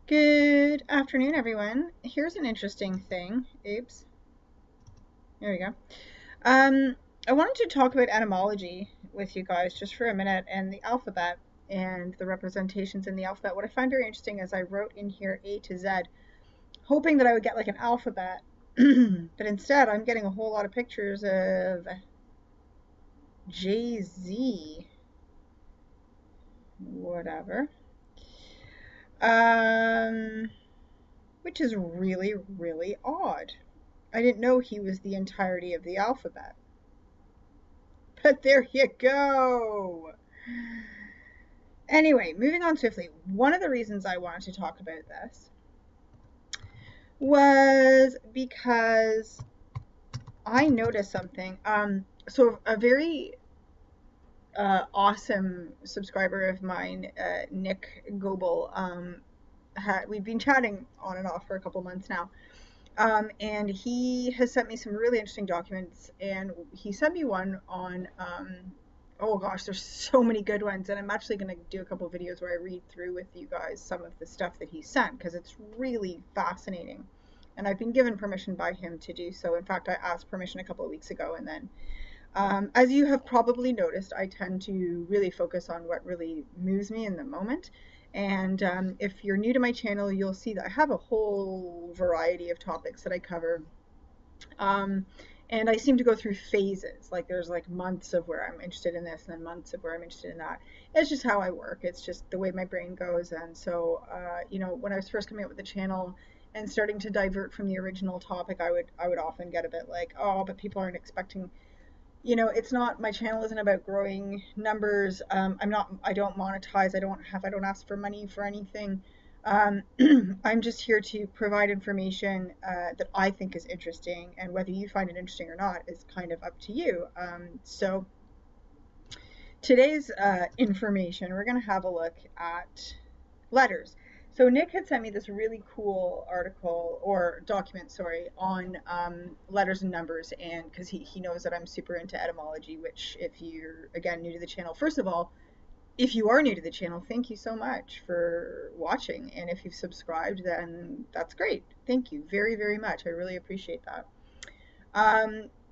Good afternoon, everyone. Here's an interesting thing. Oops. There we go. Um, I wanted to talk about etymology with you guys just for a minute and the alphabet and the representations in the alphabet. What I find very interesting is I wrote in here A to Z, hoping that I would get like an alphabet, but instead I'm getting a whole lot of pictures of JZ, whatever. Um, which is really, really odd. I didn't know he was the entirety of the alphabet. But there you go. Anyway, moving on swiftly. One of the reasons I wanted to talk about this was because I noticed something. So a very awesome subscriber of mine, Nick Goebel, we've been chatting on and off for a couple months now. And he has sent me some really interesting documents, and he sent me one on, oh gosh, there's so many good ones, and I'm actually going to do a couple of videos where I read through with you guys some of the stuff that he sent, because it's really fascinating, and I've been given permission by him to do so. In fact, I asked permission a couple of weeks ago, and then, as you have probably noticed, I tend to really focus on what really moves me in the moment. And if you're new to my channel, you'll see that I have a whole variety of topics that I cover. Um, and I seem to go through phases. Like there's like months of where I'm interested in this and then months of where I'm interested in that. It's just how I work. It's just the way my brain goes. And so, when I was first coming up with the channel and starting to divert from the original topic, I would often get a bit like, oh, but people aren't expecting, it's not, my channel isn't about growing numbers. I don't monetize. I don't ask for money for anything. I'm just here to provide information that I think is interesting, and whether you find it interesting or not is kind of up to you. So today's information, we're going to have a look at letters. So Nick had sent me this really cool article or document, sorry, on letters and numbers, and because he knows that I'm super into etymology, which if you're, again, new to the channel, first of all, if you are new to the channel, thank you so much for watching. And if you've subscribed, then that's great. Thank you very, very much. I really appreciate that.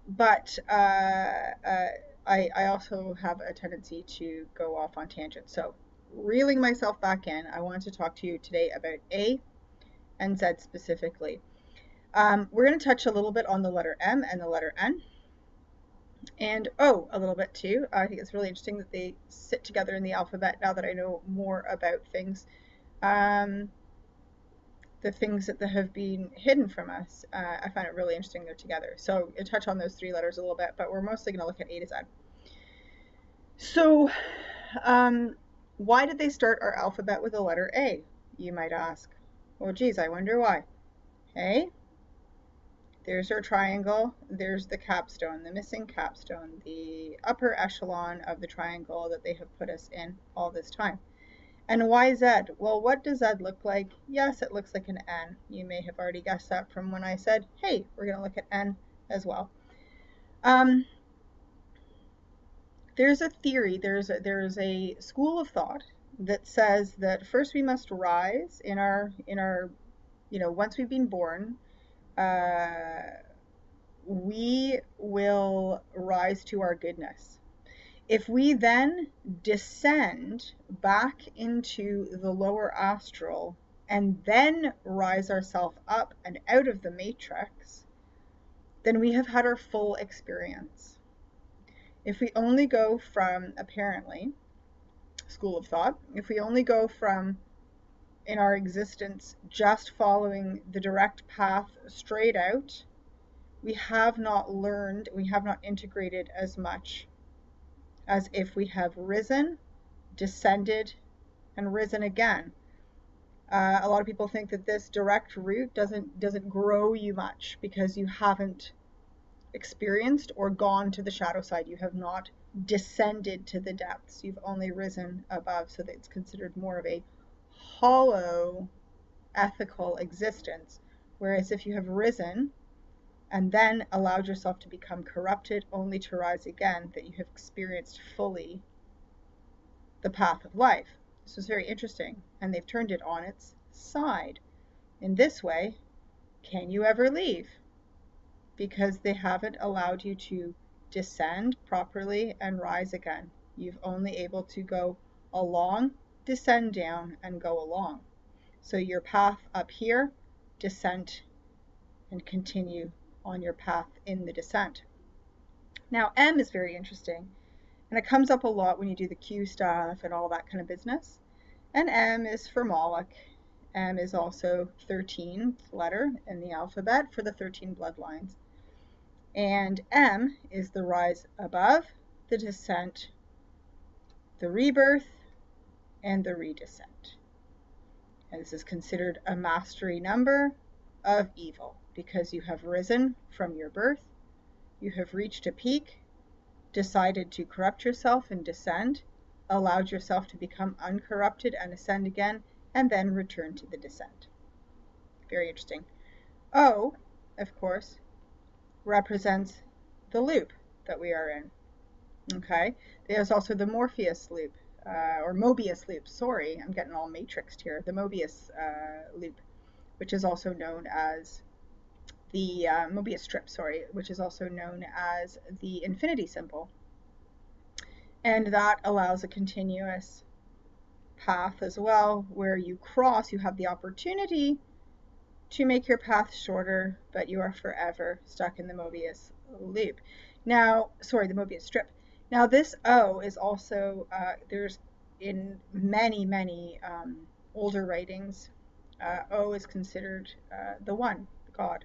But I also have a tendency to go off on tangents. So reeling myself back in, I want to talk to you today about A and Z specifically. We're going to touch a little bit on the letter M and the letter N. And O a little bit too. I think it's really interesting that they sit together in the alphabet now that I know more about things. The things that have been hidden from us, I find it really interesting they're together. So I'll touch on those three letters a little bit, but we're mostly going to look at A to Z. So why did they start our alphabet with the letter A, you might ask? Well, geez, I wonder why. Hey? There's our triangle, there's the capstone, the missing capstone, the upper echelon of the triangle that they have put us in all this time. And why Z? Well, what does Z look like? Yes, it looks like an N. You may have already guessed that from when I said, hey, we're going to look at N as well. There's a theory, there's a school of thought that says that first we must rise in our once we've been born, we will rise to our goodness. If we then descend back into the lower astral and then rise ourselves up and out of the matrix, then we have had our full experience. If we only go from, apparently, school of thought, if we only go from in our existence just following the direct path straight out, we have not learned, we have not integrated as much as if we have risen, descended, and risen again. A lot of people think that this direct route doesn't grow you much because you haven't experienced or gone to the shadow side. You have not descended to the depths. You've only risen above, so that it's considered more of a hollow ethical existence. Whereas if you have risen and then allowed yourself to become corrupted only to rise again, that you have experienced fully the path of life. This was very interesting, and they've turned it on its side. In this way, can you ever leave? Because they haven't allowed you to descend properly and rise again. You've only able to go along, descend down, and go along. So your path up here, descent, and continue on your path in the descent. Now M is very interesting, and it comes up a lot when you do the Q stuff and all that kind of business. And M is for Moloch. M is also 13th letter in the alphabet for the 13 bloodlines. And M is the rise above, the descent, the rebirth, and the redescent. And this is considered a mastery number of evil because you have risen from your birth, you have reached a peak, decided to corrupt yourself and descend, allowed yourself to become uncorrupted and ascend again, and then return to the descent. Very interesting. O, of course, represents the loop that we are in. Okay, there's also the Morpheus loop, or Mobius loop. Sorry, I'm getting all matrixed here. The Mobius loop, which is also known as the Mobius strip, sorry, which is also known as the infinity symbol. And that allows a continuous path as well, where you cross, you have the opportunity to make your path shorter, but you are forever stuck in the Mobius loop. Now, sorry, the Mobius strip. Now this O is also, there's in many older writings, O is considered the one, God.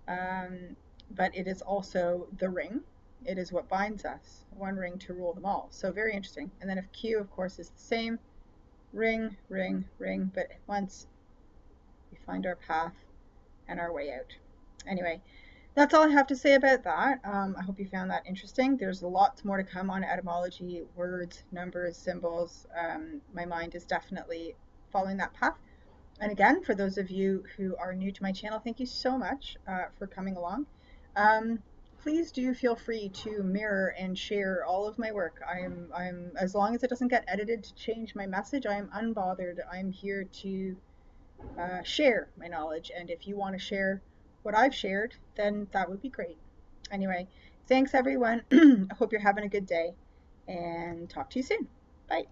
But it is also the ring. It is what binds us, one ring to rule them all. So very interesting. And then if Q, of course, is the same, ring, ring, ring, but once we find our path and our way out. Anyway, that's all I have to say about that. I hope you found that interesting. There's lots more to come on etymology, words, numbers, symbols. My mind is definitely following that path. And again, for those of you who are new to my channel, thank you so much for coming along. Please do feel free to mirror and share all of my work. I'm as long as it doesn't get edited to change my message, I am unbothered. I'm here to share my knowledge, and if you want to share what I've shared, then that would be great. Anyway, thanks everyone. I hope you're having a good day, and talk to you soon. Bye.